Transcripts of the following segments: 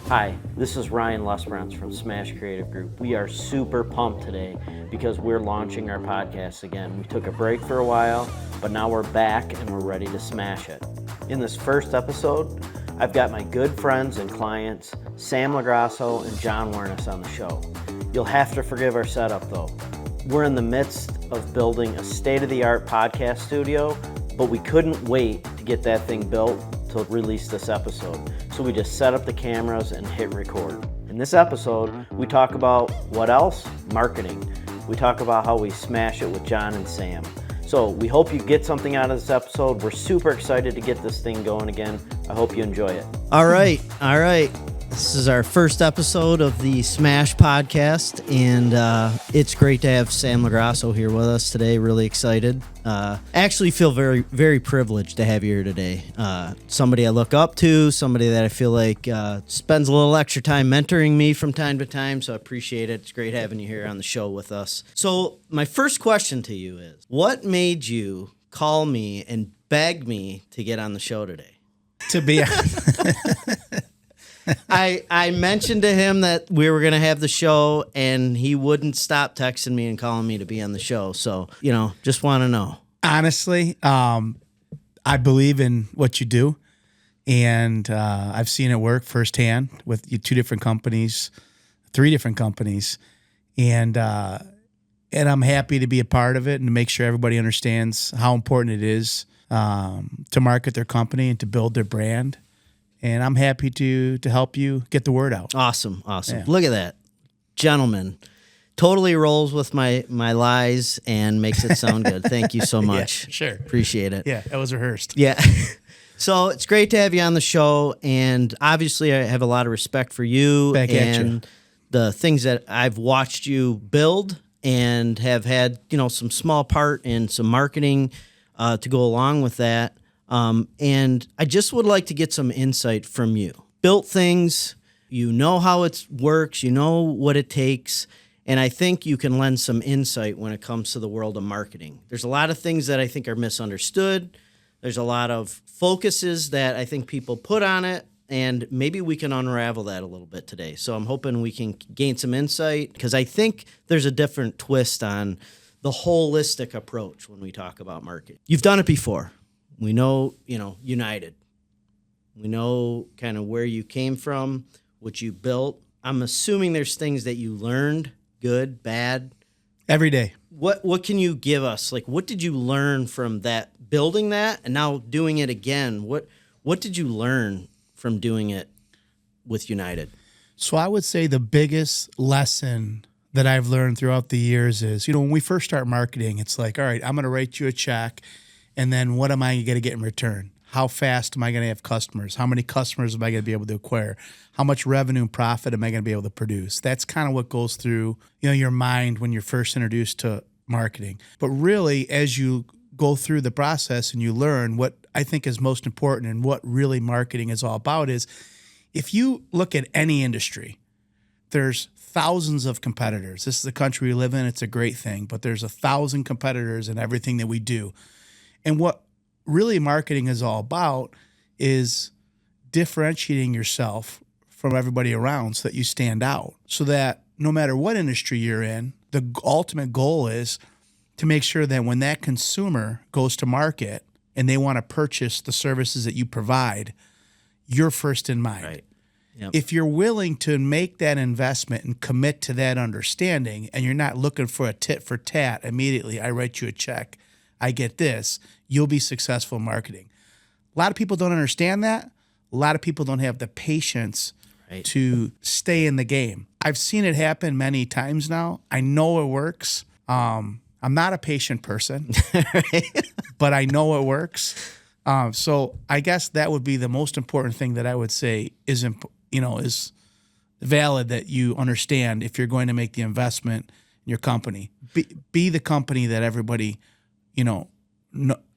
Hi, this is Ryan Lesperance from Smash Creative Group. We are super pumped today because we're launching our podcast again. We took a break for a while, but now we're back and we're ready to smash it. In this first episode, I've got my good friends and clients, Sam LaGrasso and John Wernis on the show. You'll have to forgive our setup though. We're in the midst of building a state-of-the-art podcast studio, but we couldn't wait to get that thing built to release this episode. So we just set up the cameras and hit record. In this episode, we talk about what else? Marketing. We talk about how we smash it with John and Sam. So we hope you get something out of this episode. We're super excited to get this thing going again. I hope you enjoy it. All right. This is our first episode of the Smash podcast, and it's great to have Sam LaGrasso here with us today. Really excited. Actually feel very, very privileged to have you here today. Somebody I look up to, somebody that I feel like spends a little extra time mentoring me from time to time, so I appreciate it. It's great having you here on the show with us. So my first question to you is, what made you call me and beg me to get on the show today? To be honest. I mentioned to him that we were going to have the show, and he wouldn't stop texting me and calling me to be on the show. So, just want to know. Honestly, I believe in what you do, and I've seen it work firsthand with 3 different companies, and I'm happy to be a part of it and to make sure everybody understands how important it is to market their company and to build their brand. And I'm happy to help you get the word out. Awesome. Yeah. Look at that. Gentleman, totally rolls with my lies and makes it sound good. Thank you so much. Yeah, sure. Appreciate it. Yeah, that was rehearsed. Yeah. So it's great to have you on the show. And obviously, I have a lot of respect for you Back at and the things that I've watched you build and have had, some small part in some marketing to go along with that. And I just would like to get some insight from you. Built things, you know how it works, you know what it takes, and I think you can lend some insight when it comes to the world of marketing. There's a lot of things that I think are misunderstood. There's a lot of focuses that I think people put on it, and maybe we can unravel that a little bit today. So I'm hoping we can gain some insight, because I think there's a different twist on the holistic approach when we talk about marketing. You've done it before. We know, United. We know kind of where you came from, what you built. I'm assuming there's things that you learned, good, bad. Every day. What can you give us? Like, what did you learn from that, building that, and now doing it again? What did you learn from doing it with United? So I would say the biggest lesson that I've learned throughout the years is, when we first start marketing, it's like, all right, I'm going to write you a check. And then what am I going to get in return? How fast am I going to have customers? How many customers am I going to be able to acquire? How much revenue and profit am I going to be able to produce? That's kind of what goes through, your mind when you're first introduced to marketing. But really, as you go through the process and you learn, what I think is most important and what really marketing is all about is, if you look at any industry, there's thousands of competitors. This is the country we live in. It's a great thing, but there's 1,000 competitors in everything that we do. And what really marketing is all about is differentiating yourself from everybody around so that you stand out, so that no matter what industry you're in, the ultimate goal is to make sure that when that consumer goes to market and they want to purchase the services that you provide, you're first in mind. Right. Yep. If you're willing to make that investment and commit to that understanding, and you're not looking for a tit for tat immediately, I write you a check, I get this, you'll be successful in marketing. A lot of people don't understand that. A lot of people don't have the patience to stay in the game. I've seen it happen many times now. I know it works. I'm not a patient person, but I know it works. So I guess that would be the most important thing that I would say is valid, that you understand if you're going to make the investment in your company. Be the company that everybody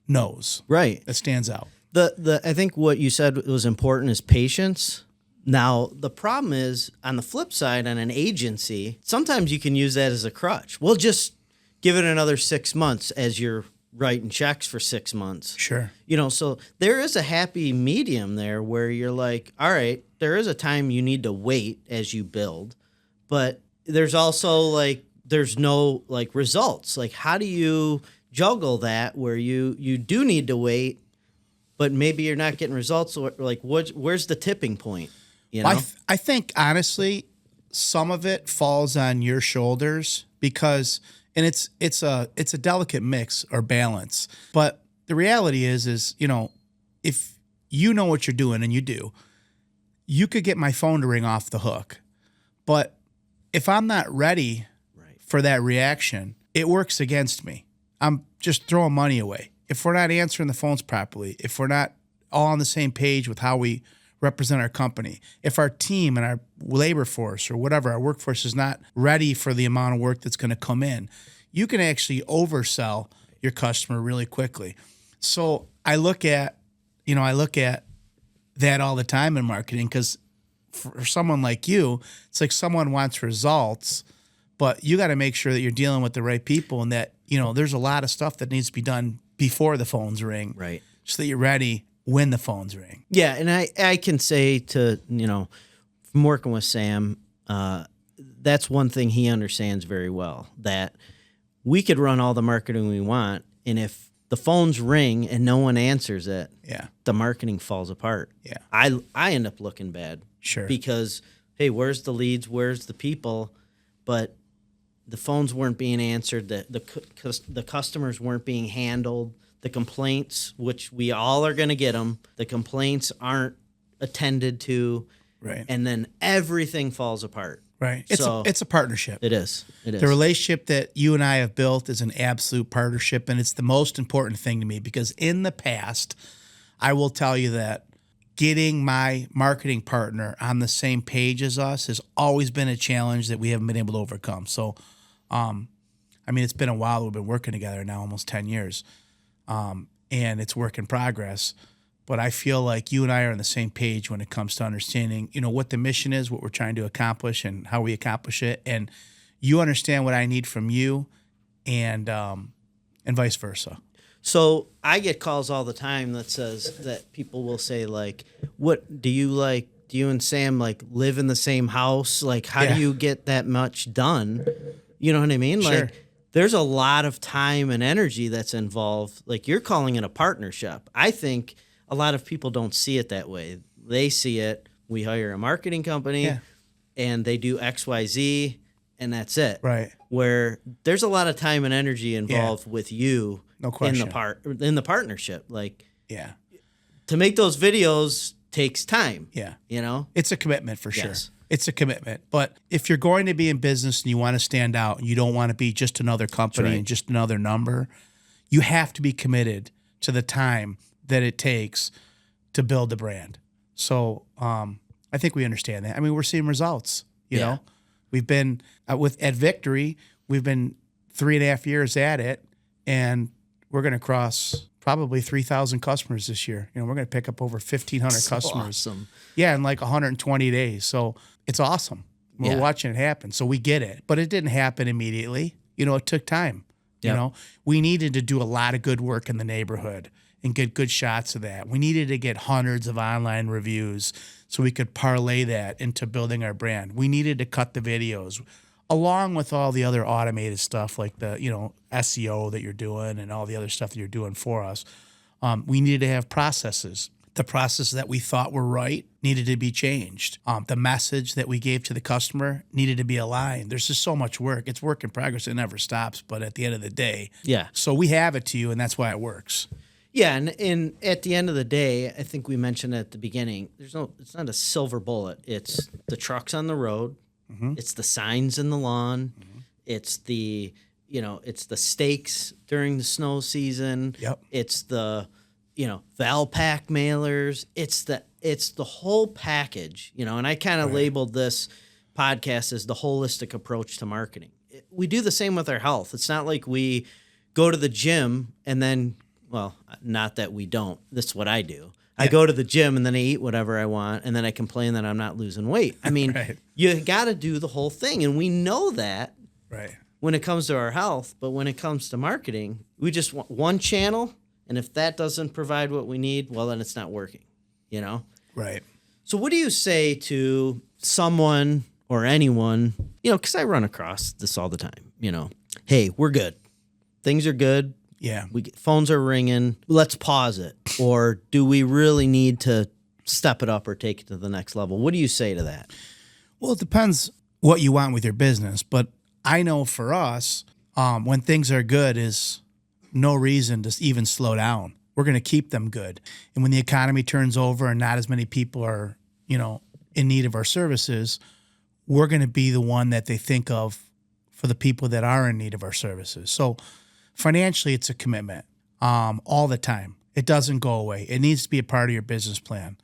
knows. Right. That stands out. I think what you said was important is patience. Now, the problem is, on the flip side, on an agency, sometimes you can use that as a crutch. Well, just give it another 6 months as you're writing checks for 6 months. Sure. So there is a happy medium there where you're like, all right, there is a time you need to wait as you build, but there's also like, there's no like results. Like, how do you juggle that where you do need to wait, but maybe you're not getting results? Or like, where's the tipping point? I think honestly, some of it falls on your shoulders because, and it's a delicate mix or balance. But the reality is if you know what you're doing, and you do, you could get my phone to ring off the hook. But if I'm not ready for that reaction, it works against me. I'm just throwing money away. If we're not answering the phones properly, if we're not all on the same page with how we represent our company, if our team and our labor force or whatever, our workforce is not ready for the amount of work that's going to come in, you can actually oversell your customer really quickly. So I look at that all the time in marketing, because for someone like you, it's like someone wants results, but you got to make sure that you're dealing with the right people, and that, there's a lot of stuff that needs to be done before the phones ring. Right. So that you're ready when the phones ring. Yeah. And I can say from working with Sam, that's one thing he understands very well, that we could run all the marketing we want, and if the phones ring and no one answers it, the marketing falls apart. Yeah. I end up looking bad. Sure. Because, hey, where's the leads? Where's the people? But the phones weren't being answered. The customers weren't being handled. The complaints, which we all are going to get them, the complaints aren't attended to. Right. And then everything falls apart. Right. So it's a partnership. It is. The relationship that you and I have built is an absolute partnership, and it's the most important thing to me, because in the past, I will tell you that getting my marketing partner on the same page as us has always been a challenge that we haven't been able to overcome. So, it's been a while. We've been working together now, almost 10 years, and it's work in progress. But I feel like you and I are on the same page when it comes to understanding, what the mission is, what we're trying to accomplish, and how we accomplish it. And you understand what I need from you, and vice versa. So I get calls all the time that says that people will say, like, what do you like? Do you and Sam like live in the same house? Like, how do you get that much done? You know what I mean? Sure. Like, there's a lot of time and energy that's involved. Like, you're calling it a partnership. I think a lot of people don't see it that way. They see it, we hire a marketing company and they do XYZ and that's it. Right. Where there's a lot of time and energy involved with you. No question. In the partnership. Like, to make those videos takes time. Yeah. It's a commitment for sure. Yes. It's a commitment. But if you're going to be in business and you want to stand out and you don't want to be just another company and just another number, you have to be committed to the time that it takes to build the brand. So I think we understand that. We're seeing results. You know, we've been at Victory, we've been 3.5 years at it, and we're going to cross probably 3,000 customers this year. We're going to pick up over 1,500 customers. Awesome. Yeah, in like 120 days. So it's awesome. We're watching it happen. So we get it. But it didn't happen immediately. It took time. We needed to do a lot of good work in the neighborhood and get good shots of that. We needed to get hundreds of online reviews so we could parlay that into building our brand. We needed to cut the videos along with all the other automated stuff like the, SEO that you're doing and all the other stuff that you're doing for us. We needed to have processes. The processes that we thought were right needed to be changed. The message that we gave to the customer needed to be aligned. There's just so much work. It's work in progress. It never stops. But at the end of the day, so we have it to you, and that's why it works. Yeah, and at the end of the day, I think we mentioned at the beginning, it's not a silver bullet. It's the trucks on the road. Mm-hmm. It's the signs in the lawn. Mm-hmm. It's the stakes during the snow season. Yep. It's the Valpak mailers. It's the whole package, and I kind of labeled this podcast as the holistic approach to marketing. We do the same with our health. It's not like we go to the gym and then, well, not that we don't. This is what I do. I go to the gym and then I eat whatever I want and then I complain that I'm not losing weight. You got to do the whole thing. And we know that when it comes to our health, but when it comes to marketing, We just want one channel, and if that doesn't provide what we need, well, then it's not working, you know? Right. So what do you say to someone or anyone, you know, because I run across this all the time, you know, hey, we're good. Things are good. Yeah. Phones are ringing. Let's pause it. Or do we really need to step it up or take it to the next level? What do you say to that? Well, it depends what you want with your business. But I know for us, when things are good is no reason to even slow down. We're going to keep them good. And when the economy turns over and not as many people are, you know, in need of our services, we're going to be the one that they think of for the people that are in need of our services. So financially, it's a commitment all the time. It doesn't go away. It needs to be a part of your business plan.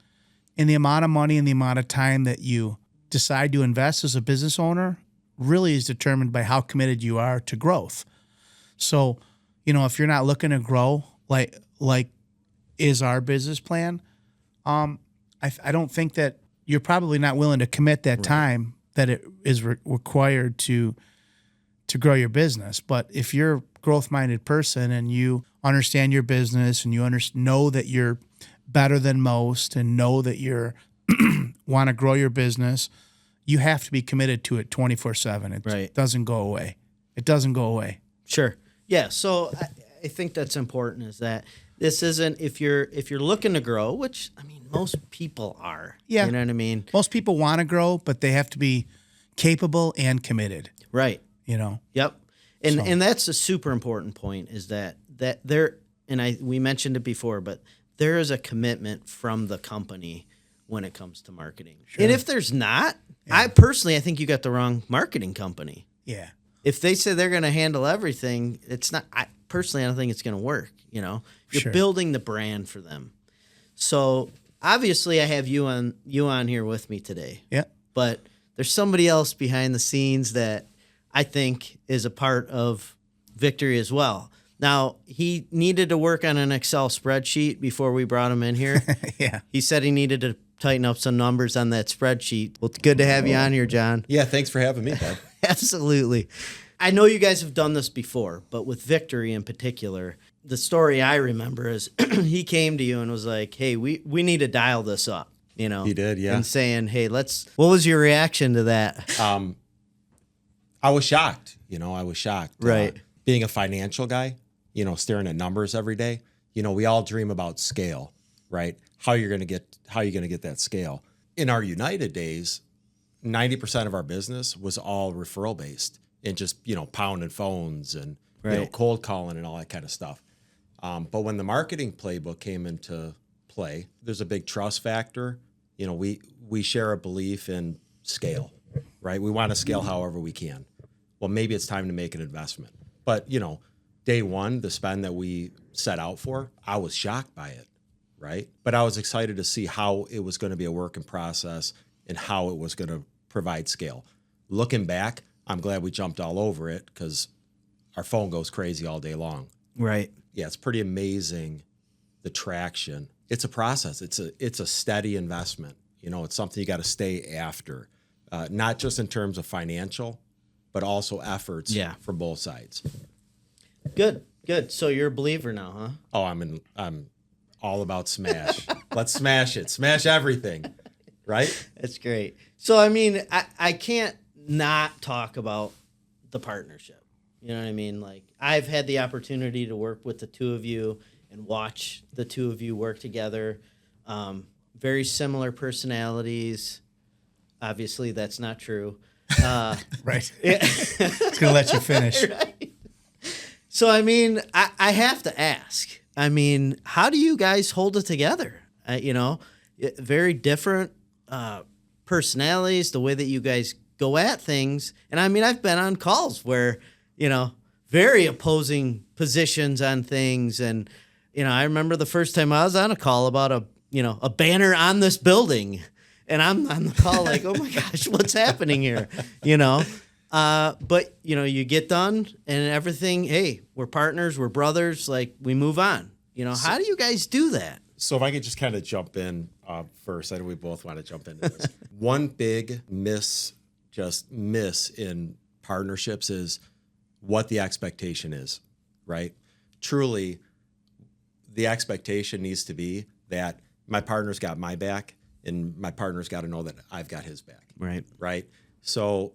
And the amount of money and the amount of time that you decide to invest as a business owner really is determined by how committed you are to growth. So, you know, if you're not looking to grow like is our business plan, I don't think that you're probably not willing to commit that time that it is required to grow your business. But if you're a growth-minded person and you understand your business and you know that you're better than most and know that you're want to grow your business, you have to be committed to it 24/7. It doesn't go away. It doesn't go away. Sure. Yeah. So I think that's important, is that this isn't, if you're looking to grow, which, I mean, most people are. Yeah. You know what I mean? Most people want to grow, but they have to be capable and committed. Right. You know? Yep. And that's a super important point, is that there, and we mentioned it before, but there is a commitment from the company when it comes to marketing. Sure. And if there's not, I think you got the wrong marketing company. Yeah. If they say they're going to handle everything, it's not. I don't think it's going to work. You know, you're building the brand for them. So obviously, I have you on here with me today. Yeah. But there's somebody else behind the scenes that I think is a part of Victory as well. Now, he needed to work on an Excel spreadsheet before we brought him in here. Yeah. He said he needed to tighten up some numbers on that spreadsheet. Well, it's good to have you on here, John. Yeah, thanks for having me, Bob. Absolutely. I know you guys have done this before, but with Victory in particular, the story I remember is he came to you and was like, hey, we need to dial this up, you know? He did, yeah. And saying, hey, what was your reaction to that? I was shocked. I was shocked. Right. Being a financial guy, staring at numbers every day, we all dream about scale, right? How you're going to get that scale. In our United days, 90% of our business was all referral based and just, pounding phones and, cold calling and all that kind of stuff. But when the marketing playbook came into play, there's a big trust factor. We share a belief in scale, right? We want to scale however we can. Well, maybe it's time to make an investment. But, day one, the spend that we set out for, I was shocked by it, right? But I was excited to see how it was going to be a work in process and how it was going to provide scale. Looking back, I'm glad we jumped all over it because our phone goes crazy all day long. Right. Yeah, it's pretty amazing, the traction. It's a process. It's a steady investment. It's something you got to stay after, not just in terms of financial, but also efforts from both sides. Good. So you're a believer now, huh? Oh, I'm all about smash. Let's smash it. Smash everything, right? That's great. So, I mean, I can't not talk about the partnership. You know what I mean? Like, I've had the opportunity to work with the two of you and watch the two of you work together. Very similar personalities. Obviously, that's not true. Right. Yeah. It's going to let you finish. Right. So, I mean, I have to ask. I mean, how do you guys hold it together? Very different personalities, the way that you guys go at things. And, I mean, I've been on calls where, very opposing positions on things. And, I remember the first time I was on a call about a banner on this building. And I'm on the call like, oh, my gosh, what's happening here? But, you get done and everything, hey, we're partners, we're brothers, like we move on. How do you guys do that? So if I could just kind of jump in first, I know we both want to jump into this. One big miss in partnerships is what the expectation is, right? truly the expectation needs to be that my partner's got my back and my partner's got to know that I've got his back. Right. Right. So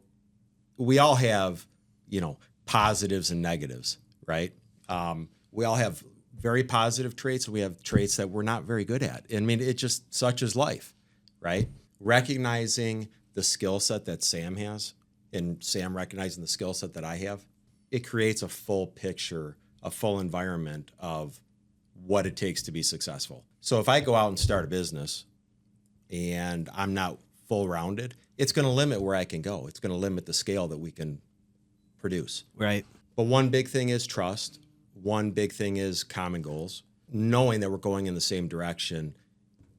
we all have, positives and negatives, right? We all have very positive traits, and we have traits that we're not very good at. I mean, it's just such as life, right? Recognizing the skill set that Sam has and Sam recognizing the skill set that I have, it creates a full picture, a full environment of what it takes to be successful. So if I go out and start a business and I'm not full rounded, it's going to limit where I can go. It's going to limit the scale that we can produce. Right. But one big thing is trust. One big thing is common goals, knowing that we're going in the same direction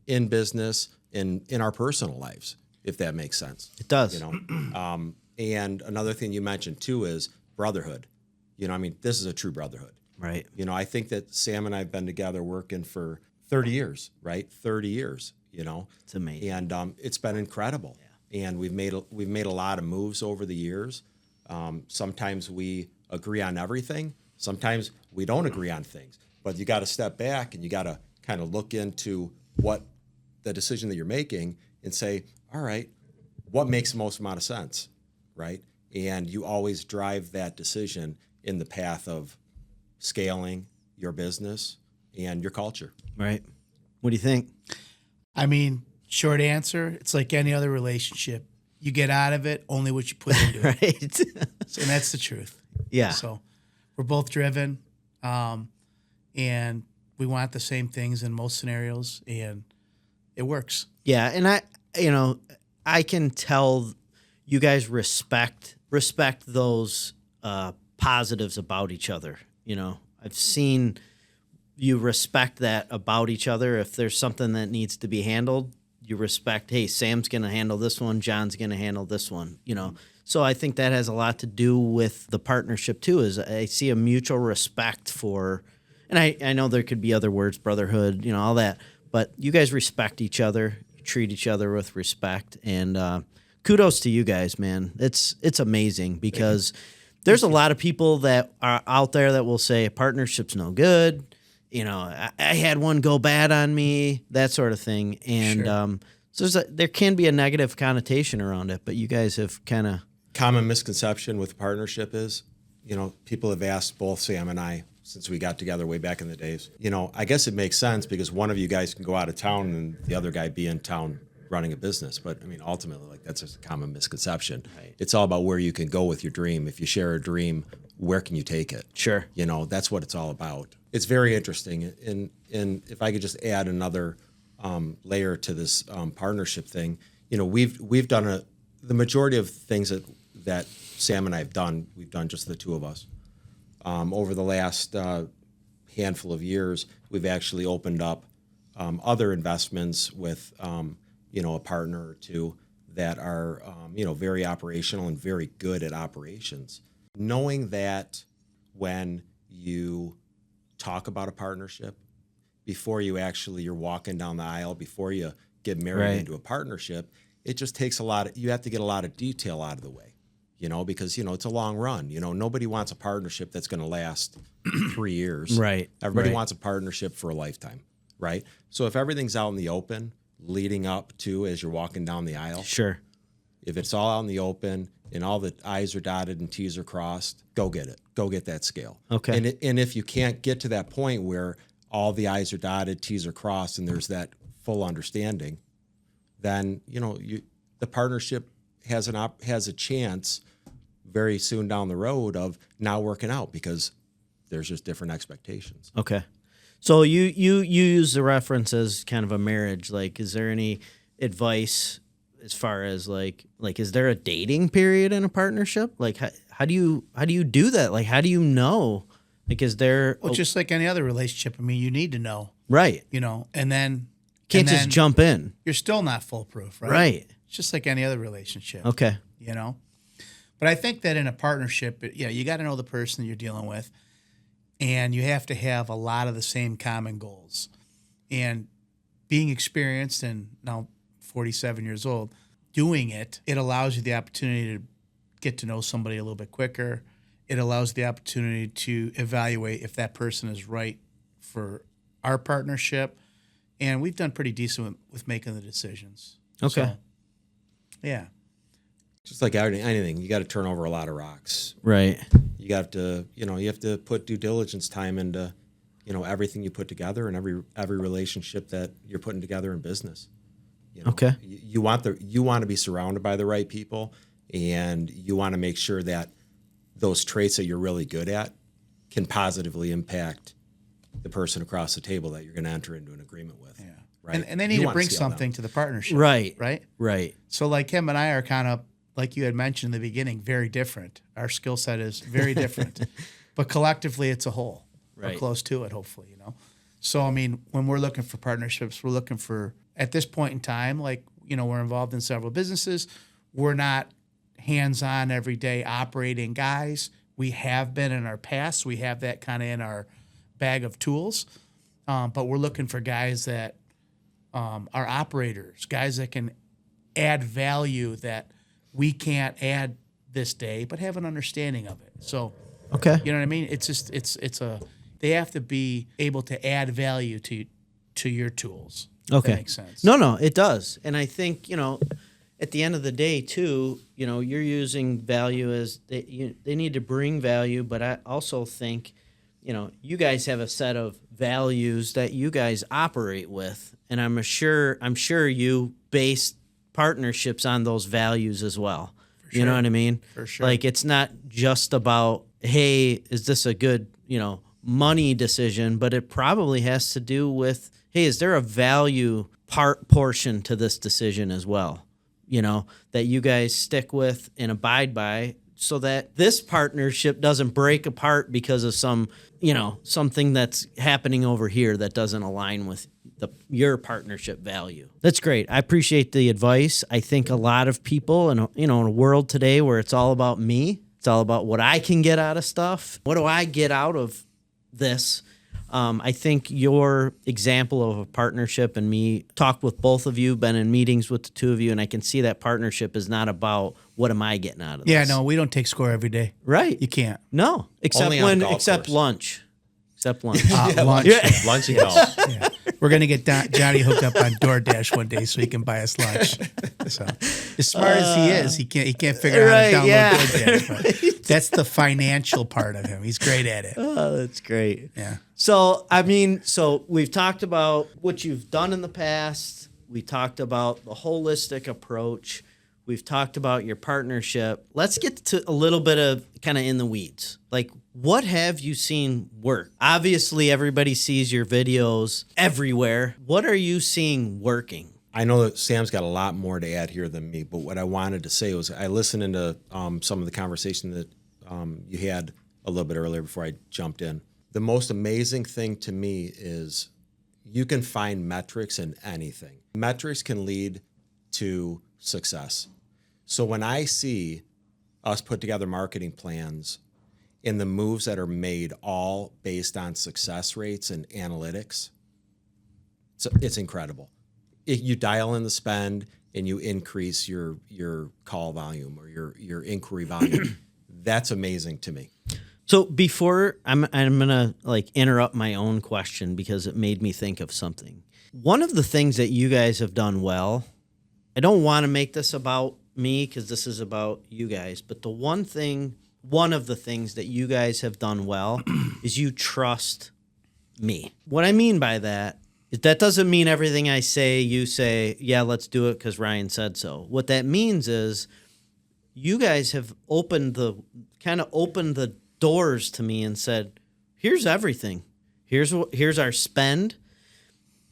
in business and in our personal lives, if that makes sense. It does. And another thing you mentioned too is brotherhood. This is a true brotherhood. Right. I think that Sam and I have been together working for 30 years, right? 30 years, It's amazing. And it's been incredible. Yeah. And we've made a lot of moves over the years. Sometimes we agree on everything. Sometimes we don't agree on things. But you got to step back and you got to kind of look into what the decision that you're making and say, all right, what makes the most amount of sense, right? And you always drive that decision in the path of scaling your business and your culture. Right. What do you think? Short answer, it's like any other relationship. You get out of it only what you put into it. Right. And that's the truth. Yeah. So we're both driven, and we want the same things in most scenarios, and it works. Yeah, and I can tell you guys respect those positives about each other. I've seen you respect that about each other. If there's something that needs to be handled, you respect, hey, Sam's going to handle this one, John's going to handle this one, So I think that has a lot to do with the partnership too, is I see a mutual respect for, and I know there could be other words, brotherhood, all that, but you guys respect each other, treat each other with respect, and kudos to you guys, man. It's amazing because there's a lot of people that are out there that will say a partnership's no good. I had one go bad on me, that sort of thing. And Sure. So there can be a negative connotation around it, but you guys have kind of... Common misconception with partnership is, people have asked both Sam and I since we got together way back in the days. I guess it makes sense because one of you guys can go out of town and the other guy be in town running a business. But ultimately, that's just a common misconception. Right. It's all about where you can go with your dream. If you share a dream, where can you take it? Sure. That's what it's all about. It's very interesting. And if I could just add another layer to this partnership thing, we've done the majority of things that Sam and I have done, we've done just the two of us. Over the last handful of years, we've actually opened up other investments with a partner or two that are very operational and very good at operations. Knowing that when you talk about a partnership, before you're walking down the aisle, before you get married into a partnership, it just takes you have to get a lot of detail out of the way, because, it's a long run. Nobody wants a partnership that's going to last 3 years. Right. Everybody right. wants a partnership for a lifetime, right? So if everything's out in the open, leading up to as you're walking down the aisle, Sure. if it's all out in the open and all the I's are dotted and T's are crossed, go get it. Go get that scale. Okay. And if you can't get to that point where all the I's are dotted, T's are crossed, and there's that full understanding, then the partnership has a chance very soon down the road of not working out because there's just different expectations. Okay. So you use the reference as kind of a marriage. Like, is there any advice as far as like is there a dating period in a partnership? Like, how do you do that? Like, how do you know? Like, is there... Well, just like any other relationship, you need to know. Right. And then... Can't just jump in. You're still not foolproof, right? Right. It's just like any other relationship. Okay. But I think that in a partnership, you got to know the person that you're dealing with, and you have to have a lot of the same common goals. And being experienced and now 47 years old, doing it allows you the opportunity to get to know somebody a little bit quicker it allows the opportunity to evaluate if that person is right for our partnership. And we've done pretty decent with making the decisions. Okay. So, yeah. Just like anything, you got to turn over a lot of rocks. Right. You got to, you have to put due diligence time into, everything you put together and every relationship that you're putting together in business. Okay. You want to be surrounded by the right people, and you want to make sure that those traits that you're really good at can positively impact the person across the table that you're going to enter into an agreement with. Yeah. Right. And they need to bring something to the partnership. Right. Right. Right. So like him and I are kind of, like you had mentioned in the beginning, very different. Our skill set is very different, but collectively it's a whole, or Right. close to it, hopefully, So, I mean, when we're looking for partnerships, we're looking for, at this point in time, like, we're involved in several businesses. We're not hands-on everyday operating guys. We have been in our past. We have that kind of in our bag of tools. But we're looking for guys that are operators, guys that can add value that we can't add this day, but have an understanding of it. So, Okay. you know what I mean? It's just they have to be able to add value to your tools. If Okay. that makes sense. No, it does. And I think, at the end of the day, too, you're using value as they need to bring value, but I also think, you guys have a set of values that you guys operate with, and I'm sure you base partnerships on those values as well. You know what I mean? For sure. Like, it's not just about, hey, is this a good, money decision, but it probably has to do with, hey, is there a value portion to this decision as well? That you guys stick with and abide by, so that this partnership doesn't break apart because of something that's happening over here that doesn't align with your partnership value. That's great. I appreciate the advice. I think a lot of people in a world today where it's all about me, it's all about what I can get out of stuff. What do I get out of this? I think your example of a partnership, and me talked with both of you, been in meetings with the two of you, and I can see that partnership is not about what am I getting out of this. Yeah, no, we don't take score every day. Right. You can't. No, Only on golf course. lunch. Except lunch. Lunch. Lunch and golf. Yeah. We're going to get Johnny hooked up on DoorDash one day so he can buy us lunch. So, as smart as he is, he can't figure out how to download DoorDash. But that's the financial part of him. He's great at it. Oh, that's great. Yeah. So, we've talked about what you've done in the past. We talked about the holistic approach. We've talked about your partnership. Let's get to a little bit of kind of in the weeds. Like, what have you seen work? Obviously, everybody sees your videos everywhere. What are you seeing working? I know that Sam's got a lot more to add here than me, but what I wanted to say was I listened into some of the conversation that you had a little bit earlier before I jumped in. The most amazing thing to me is you can find metrics in anything. Metrics can lead to success. So when I see us put together marketing plans and the moves that are made all based on success rates and analytics, it's incredible. You dial in the spend and you increase your call volume or your inquiry volume. That's amazing to me. So before I'm gonna interrupt my own question because it made me think of something. One of the things that you guys have done well, I don't want to make this about me because this is about you guys, but one of the things that you guys have done well is you trust me. What I mean by that is that doesn't mean everything I say, you say, yeah, let's do it because Ryan said so. What that means is you guys have opened the doors to me and said, here's everything. Here's our spend.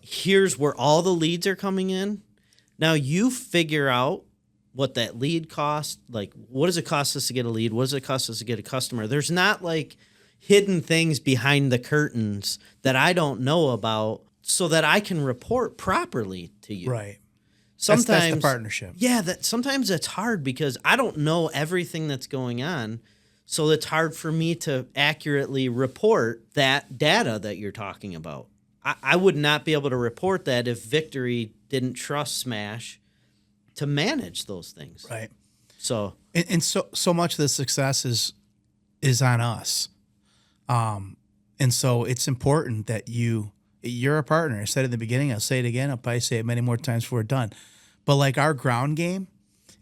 Here's where all the leads are coming in. Now you figure out what that lead costs. Like, what does it cost us to get a lead? What does it cost us to get a customer? There's not hidden things behind the curtains that I don't know about so that I can report properly to you. Right. Sometimes that's the partnership. Yeah, sometimes it's hard because I don't know everything that's going on. So it's hard for me to accurately report that data that you're talking about. I would not be able to report that if Victory didn't trust Smash to manage those things. Right. So And so much of the success is is on us. And so it's important that you're a partner. I said it in the beginning, I'll say it again, I'll probably say it many more times before we're done. But like our ground game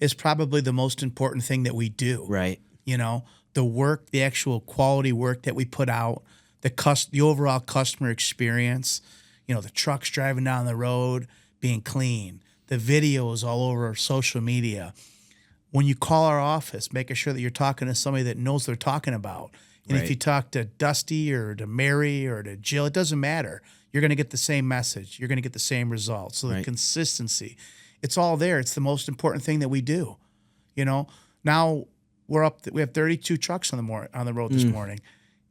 is probably the most important thing that we do. Right. You know, the work, the actual quality work that we put out, the overall customer experience, you know, the trucks driving down the road being clean, the videos all over social media. When you call our office, making sure that you're talking to somebody that knows what they're talking about. And if you talk to Dusty or to Mary or to Jill, it doesn't matter. You're going to get the same message. You're going to get the same results. So the consistency, it's all there. It's the most important thing that we do. You know, now we have 32 trucks on the road this morning.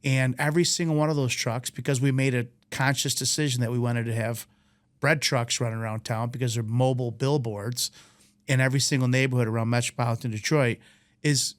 And every single one of those trucks, because we made a conscious decision that we wanted to have bread trucks running around town because they're mobile billboards in every single neighborhood around metropolitan Detroit, is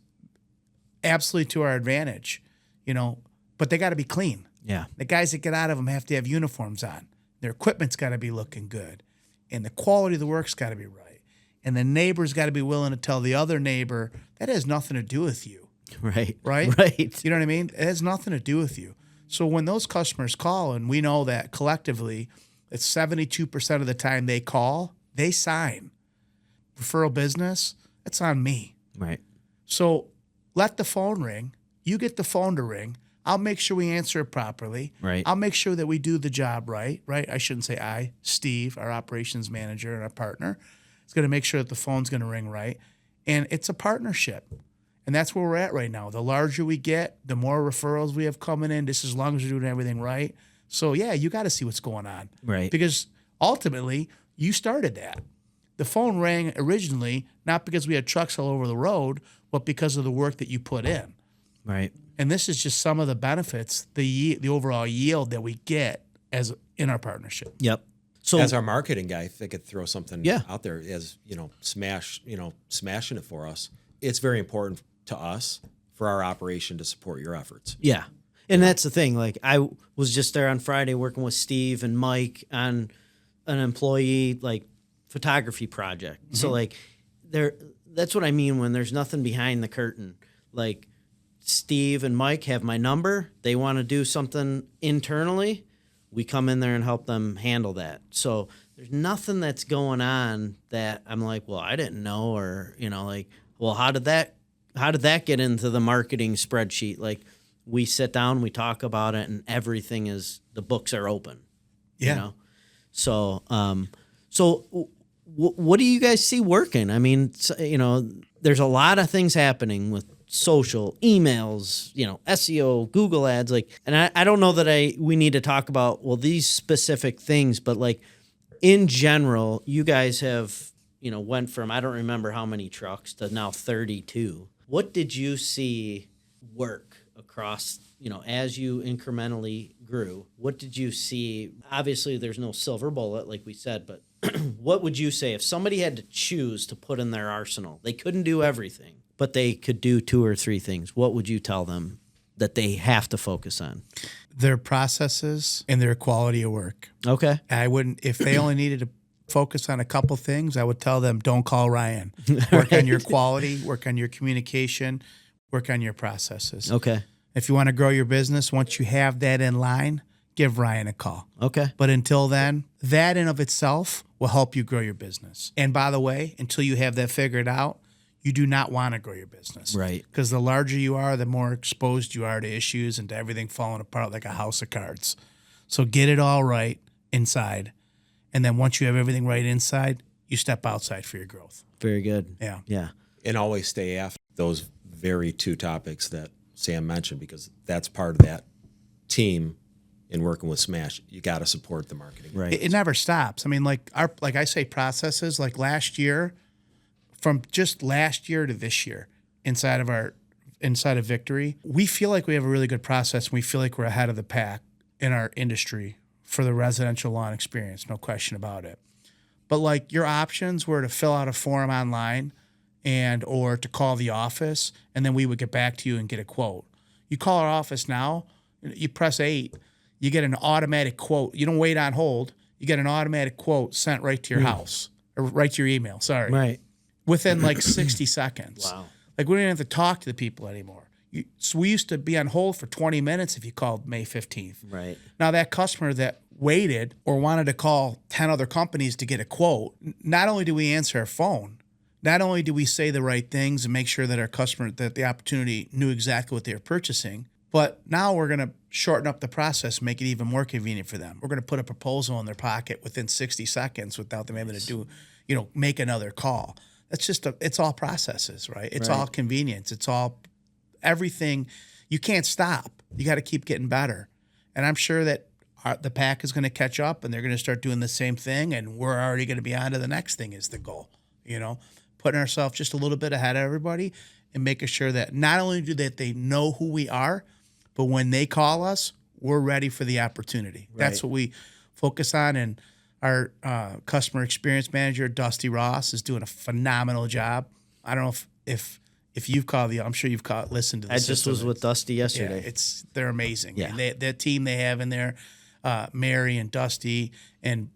absolutely to our advantage. You know, but they got to be clean. Yeah. The guys that get out of them have to have uniforms on. Their equipment's got to be looking good. And the quality of the work's got to be right. And the neighbor's got to be willing to tell the other neighbor, that has nothing to do with you. Right. Right? Right. You know what I mean? It has nothing to do with you. So when those customers call, and we know that collectively, it's 72% of the time they call, they sign. Referral business, it's on me. Right. So let the phone ring. You get the phone to ring. I'll make sure we answer it properly. Right. I'll make sure that we do the job right. I shouldn't say I. Steve, our operations manager and our partner, is going to make sure that the phone's going to ring right. And it's a partnership. And that's where we're at right now. The larger we get, the more referrals we have coming in, just as long as we're doing everything right. So, yeah, you got to see what's going on. Right. Because ultimately, you started that. The phone rang originally not because we had trucks all over the road, but because of the work that you put in. Right. And this is just some of the benefits, the overall yield that we get as in our partnership. Yep. So As our marketing guy, if I could throw something Yeah. out there, as smashing it for us, it's very important to us for our operation to support your efforts. yeah. And that's the thing. Like I was just there on Friday working with Steve and Mike on an employee photography project. So that's what I mean when there's nothing behind the curtain. Like Steve and Mike have my number. They want to do something internally. We come in there and help them handle that. So there's nothing that's going on that I'm like, well, I didn't know, or well, how did that get into the marketing spreadsheet? Like we sit down, we talk about it, and everything is, the books are open. Yeah. You know? So what do you guys see working? I mean, there's a lot of things happening with social, emails, SEO, Google ads, and I don't know that we need to talk about, well, these specific things, but in general, you guys have, went from, I don't remember how many trucks to now 32. What did you see work across, as you incrementally grew? What did you see? Obviously, there's no silver bullet, like we said, but what would you say if somebody had to choose to put in their arsenal? They couldn't do everything, but they could do 2 or 3 things. What would you tell them that they have to focus on? Their processes and their quality of work. Okay. I wouldn't, if they only needed to focus on a couple things, I would tell them, don't call Ryan. Work on your quality, work on your communication, work on your processes. Okay. If you want to grow your business, once you have that in line, give Ryan a call. Okay. But until then, that in of itself will help you grow your business. And by the way, until you have that figured out, you do not want to grow your business. Right. Because the larger you are, the more exposed you are to issues and to everything falling apart like a house of cards. So get it all right inside. And then once you have everything right inside, you step outside for your growth. Very good. Yeah. Yeah. And always stay after those very 2 topics that Sam mentioned, because that's part of that team in working with Smash. You got to support the marketing. Right. It never stops. I mean, like I say, processes, like last year, from just last year to this year, inside of Victory, we feel like we have a really good process, and we feel like we're ahead of the pack in our industry for the residential lawn experience, no question about it. But your options were to fill out a form online or to call the office, and then we would get back to you and get a quote. You call our office now, you press 8, you get an automatic quote. You don't wait on hold. You get an automatic quote sent right to your house, or right to your email, sorry. Right. Within 60 seconds. Wow. We don't even have to talk to the people anymore. So we used to be on hold for 20 minutes if you called May 15th. Right. Now that customer that waited or wanted to call 10 other companies to get a quote, not only do we answer our phone, not only do we say the right things and make sure that our customer, that the opportunity knew exactly what they were purchasing, but now we're going to shorten up the process, make it even more convenient for them. We're going to put a proposal in their pocket within 60 seconds without them having to do, make another call. That's just it's all processes, right? It's all convenience. It's all everything. You can't stop. You got to keep getting better. And I'm sure that the pack is going to catch up and they're going to start doing the same thing. And we're already going to be on to the next thing is the goal, putting ourselves just a little bit ahead of everybody and making sure that not only do that they know who we are, but when they call us, we're ready for the opportunity. Right. That's what we focus on. And our customer experience manager, Dusty Ross, is doing a phenomenal job. I don't know if you've called I'm sure you've listened to this. I just was with Dusty yesterday. Yeah, they're amazing. Yeah. And the team they have in there, Mary and Dusty and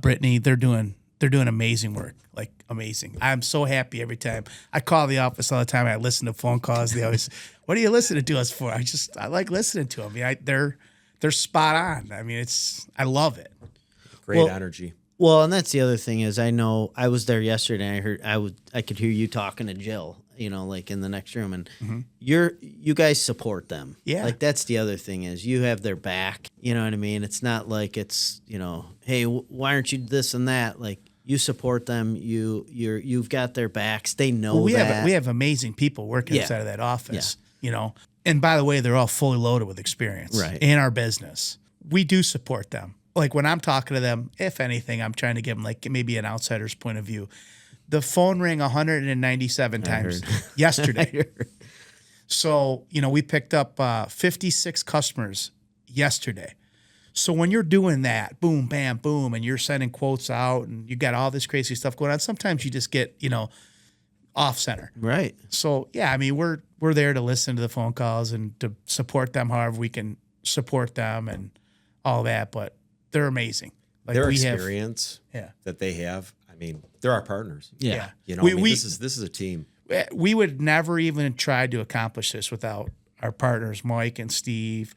Brittany, they're doing amazing work, like amazing. I'm so happy every time I call the office all the time. I listen to phone calls. They always, what are you listening to us for? I like listening to them. They're spot on. I mean, I love it. Great energy. Well, and that's the other thing is I know I was there yesterday. And I could hear you talking to Jill, like in the next room, and you guys support them. Yeah, like that's the other thing is you have their back. You know what I mean? It's not like it's hey, why aren't you this and that? Like you support them. You've got their backs. They know we that. We have amazing people working inside of that office. And by the way, they're all fully loaded with experience in our business. We do support them. Like when I'm talking to them, if anything, I'm trying to give them like maybe an outsider's point of view. The phone rang 197 times yesterday. So, we picked up 56 customers yesterday. So when you're doing that, boom, bam, boom, and you're sending quotes out and you got all this crazy stuff going on, sometimes you just get, off center. Right. So, yeah, I mean, we're there to listen to the phone calls and to support them however we can support them and all that, but they're amazing. Like their experience that they have, I mean, they're our partners. Yeah. This is a team. We would never even try to accomplish this without our partners, Mike and Steve,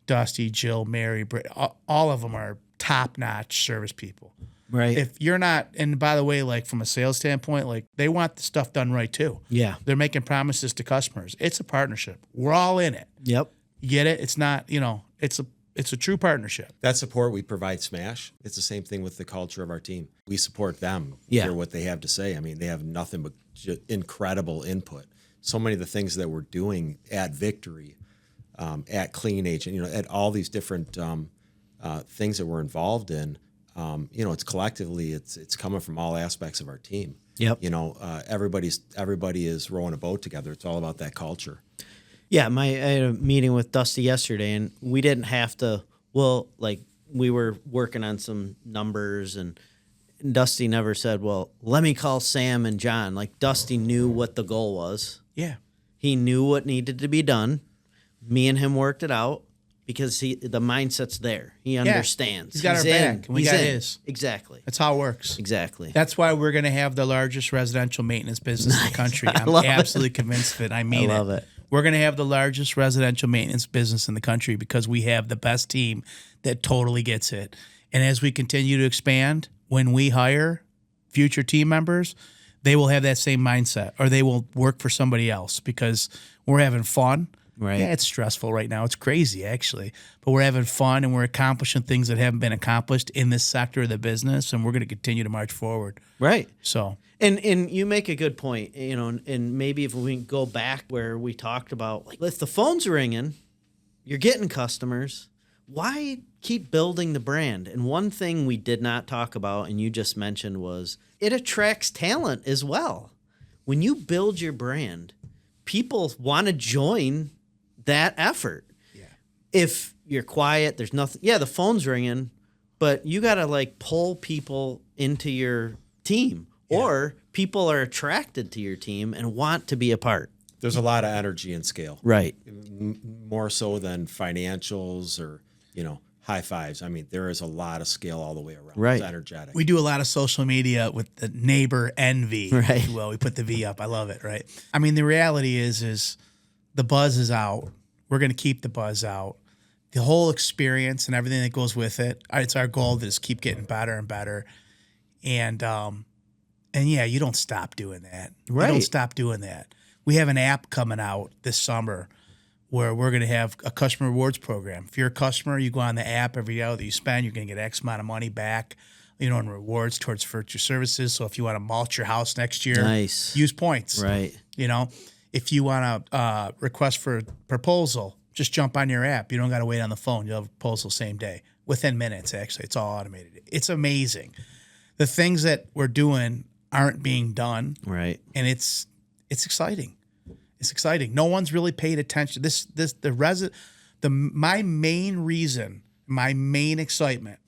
Dusty, Jill, Mary, Britt. All of them are top-notch service people. Right. If you're not, and by the way, like from a sales standpoint, like they want the stuff done right too. Yeah. They're making promises to customers. It's a partnership. We're all in it. Yep. You get it? It's not, it's a true partnership. That support we provide Smash, it's the same thing with the culture of our team. We support them, hear what they have to say. I mean, they have nothing but incredible input. So many of the things that we're doing at Victory, at Clean Agent, at all these different things that we're involved in, it's collectively, it's coming from all aspects of our team. Yep. Everybody is rowing a boat together. It's all about that culture. Yeah, I had a meeting with Dusty yesterday, and we didn't have to. Well, like we were working on some numbers, and Dusty never said, "Well, let me call Sam and John." Like Dusty knew what the goal was. Yeah, he knew what needed to be done. Me and him worked it out because the mindset's there. He understands. He's got our back, and we got his. Exactly. That's how it works. Exactly. That's why we're going to have the largest residential maintenance business in the country. I'm absolutely convinced of it. I mean, I love it. We're going to have the largest residential maintenance business in the country because we have the best team that totally gets it. And as we continue to expand, when we hire future team members, they will have that same mindset or they will work for somebody else because we're having fun. Right. Yeah, it's stressful right now. It's crazy, actually. But we're having fun and we're accomplishing things that haven't been accomplished in this sector of the business, and we're going to continue to march forward. Right. So... And you make a good point, and maybe if we go back where we talked about, like, if the phone's ringing, you're getting customers, why keep building the brand? And one thing we did not talk about, and you just mentioned, was it attracts talent as well. When you build your brand, people want to join that effort. Yeah. If you're quiet, there's nothing. Yeah, the phone's ringing, but you got to, like, pull people into your team. Or people are attracted to your team and want to be a part. There's a lot of energy and scale. Right. More so than financials or, high fives. I mean, there is a lot of scale all the way around. Right. It's energetic. We do a lot of social media with the neighbor envy, right. if you will. We put the V up. I love it, right? I mean, the reality is the buzz is out. We're going to keep the buzz out. The whole experience and everything that goes with it. It's our goal to just keep getting better and better. And yeah, you don't stop doing that. Right. You don't stop doing that. We have an app coming out this summer where we're going to have a customer rewards program. If you're a customer, you go on the app every hour that you spend, you're going to get X amount of money back, in rewards towards future services. So if you want to mulch your house next year, Nice. use points. Right. If you want to request for a proposal, just jump on your app. You don't got to wait on the phone. You'll have a proposal same day. Within minutes, actually. It's all automated. It's amazing. The things that we're doing aren't being done. Right. And it's exciting. It's exciting. No one's really paid attention. My main excitement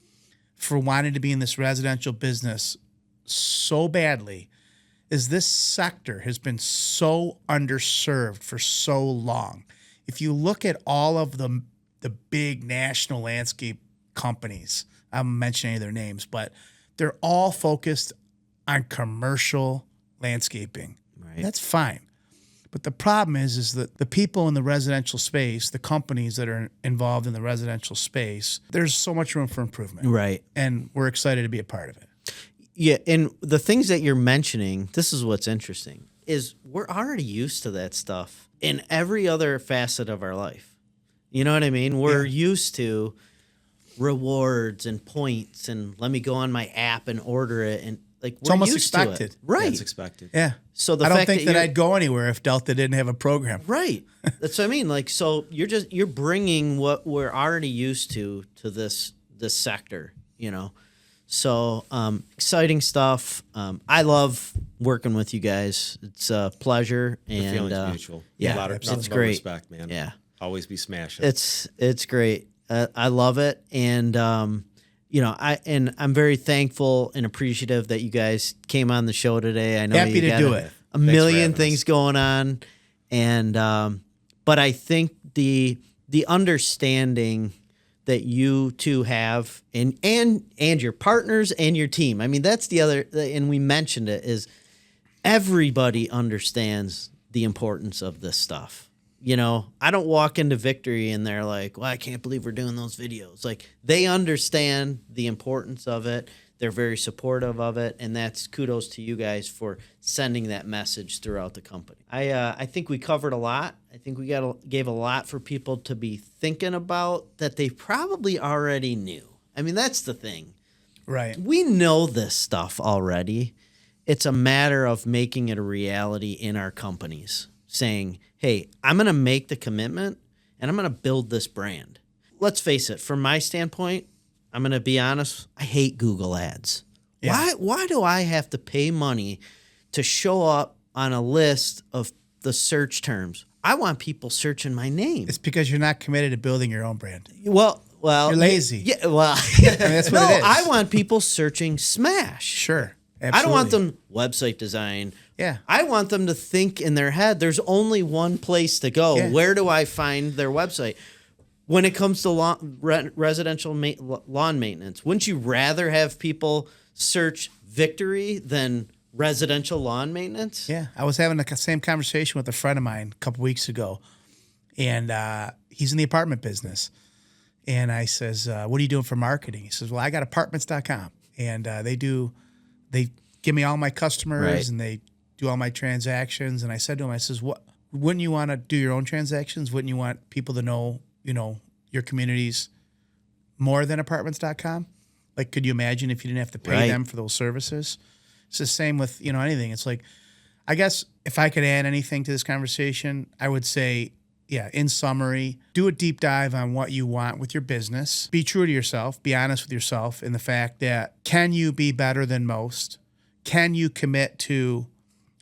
for wanting to be in this residential business so badly is this sector has been so underserved for so long. If you look at all of the big national landscape companies, I won't mention any of their names, but they're all focused on commercial landscaping. Right. That's fine. But the problem is that the people in the residential space, the companies that are involved in the residential space, there's so much room for improvement. Right. And we're excited to be a part of it. Yeah, and the things that you're mentioning, this is what's interesting, is we're already used to that stuff in every other facet of our life. You know what I mean? We're used to rewards and points and let me go on my app and order it, and It's almost expected. Right. It's expected. Yeah. So I don't think that I'd go anywhere if Delta didn't have a program. Right. That's what I mean. So you're bringing what we're already used to this sector, So exciting stuff. I love working with you guys. It's a pleasure. The And feeling's mutual. yeah, Nothing it's but great. respect, man. Yeah. Always be smashing. It's great. I love it. And I'm very thankful and appreciative that you guys came on the show today. I know Happy you to got do it. a million having things us. going on, and but I think the understanding that you two have, and your partners and your team. I mean, that's the other, and we mentioned it, is everybody understands the importance of this stuff. I don't walk into Victory and they're like, well, I can't believe we're doing those videos. Like, they understand the importance of it. They're very supportive of it. And that's kudos to you guys for sending that message throughout the company. I think we covered a lot. I think we gave a lot for people to be thinking about that they probably already knew. I mean, that's the thing. Right. We know this stuff already. It's a matter of making it a reality in our companies, saying, hey, I'm going to make the commitment and I'm going to build this brand. Let's face it, from my standpoint, I'm going to be honest, I hate Google ads. Yeah. Why do I have to pay money to show up on a list of the search terms? I want people searching my name. It's because you're not committed to building your own brand. Well, You're lazy. Yeah, well, that's what no, it is. I want people searching Smash. Sure. Absolutely. I don't want them website design. Yeah. I want them to think in their head, there's only one place to go. Yeah. Where do I find their website? When it comes to residential lawn maintenance, wouldn't you rather have people search Victory than residential lawn maintenance? Yeah. I was having the same conversation with a friend of mine a couple weeks ago, and he's in the apartment business. And I says, what are you doing for marketing? He says, well, I got apartments.com. And they give me all my customers, Right. and they do all my transactions. And I said to him, I says, what, wouldn't you want to do your own transactions? Wouldn't you want people to know, your communities more than apartments.com? Like, could you imagine if you didn't have to pay Right. them for those services? It's the same with, anything. It's like, I guess if I could add anything to this conversation, I would say, yeah, in summary, do a deep dive on what you want with your business. Be true to yourself. Be honest with yourself in the fact that, can you be better than most? Can you commit to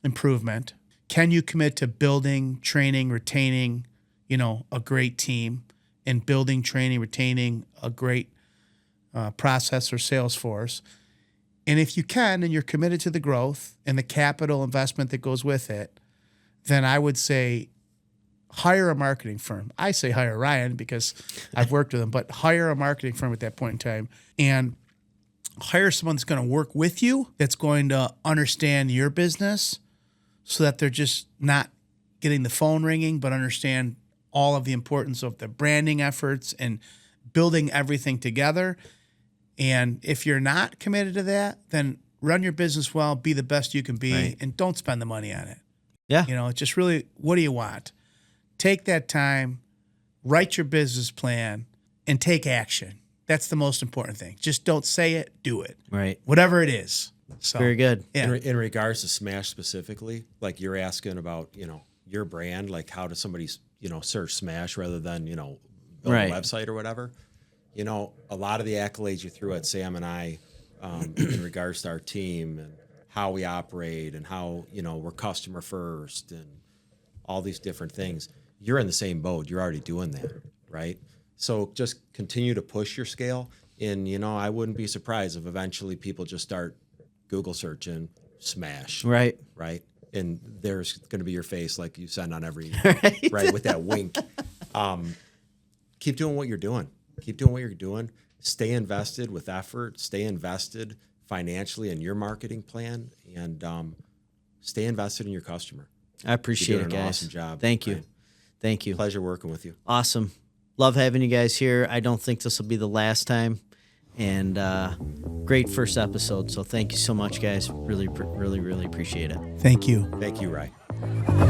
improvement? Can you commit to building, training, retaining, a great team, and building, training, retaining a great process or sales force? And if you can, and you're committed to the growth and the capital investment that goes with it, then I would say hire a marketing firm. I say hire Ryan because I've worked with him, but hire a marketing firm at that point in time, and hire someone that's going to work with you, that's going to understand your business, so that they're just not getting the phone ringing, but understand all of the importance of the branding efforts and building everything together. And if you're not committed to that, then run your business well, be the best you can be, Right. and don't spend the money on it. Yeah. You know, it's just really, what do you want? Take that time, write your business plan, and take action. That's the most important thing. Just don't say it, do it. Right. Whatever it is. So, Very good. Yeah. In regards to Smash specifically, like you're asking about, your brand, like how does somebody, search Smash rather than, build Right. a website or whatever. A lot of the accolades you threw at Sam and I in regards to our team and how we operate and how, we're customer first and all these different things. You're in the same boat. You're already doing that, right? So just continue to push your scale. And, I wouldn't be surprised if eventually people just start Google searching Smash. Right. Right. And there's going to be your face like you send on every, Right. right, with that wink. Keep doing what you're doing. Keep doing what you're doing. Stay invested with effort. Stay invested financially in your marketing plan, and stay invested in your customer. I appreciate You're it, doing an guys. awesome job. Thank you. Ryan. Thank you. Pleasure working with you. Awesome. Love having you guys here. I don't think this will be the last time. And great first episode. So thank you so much, guys. Really, really, really appreciate it. Thank you. Thank you, Ryan.